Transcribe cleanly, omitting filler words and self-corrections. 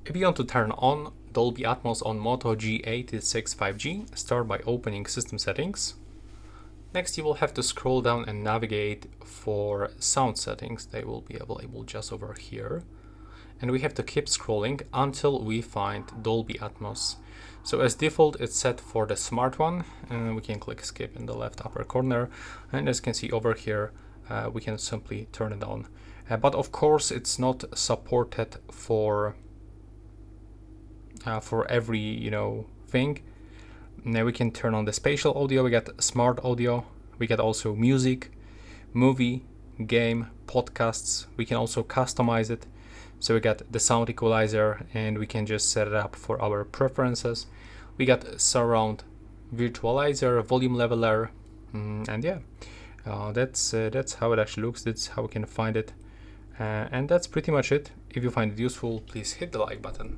If you want to turn on Dolby Atmos on Moto G86 5G, start by opening System Settings. Next, you will have to scroll down and navigate for sound settings. They will be available just over here. And we have to keep scrolling until we find Dolby Atmos. So as default, it's set for the smart one, and we can click skip in the left upper corner. And as you can see over here, we can simply turn it on. But of course, it's not supported for every thing. Now we can turn on the spatial audio. We get smart audio. We get also music, movie, game, podcasts. We can also customize it. So we got the sound equalizer, and we can just set it up for our preferences. We got surround virtualizer, volume leveler, and yeah, that's how it actually looks. That's how we can find it, and that's pretty much it. If you find it useful, please hit the like button.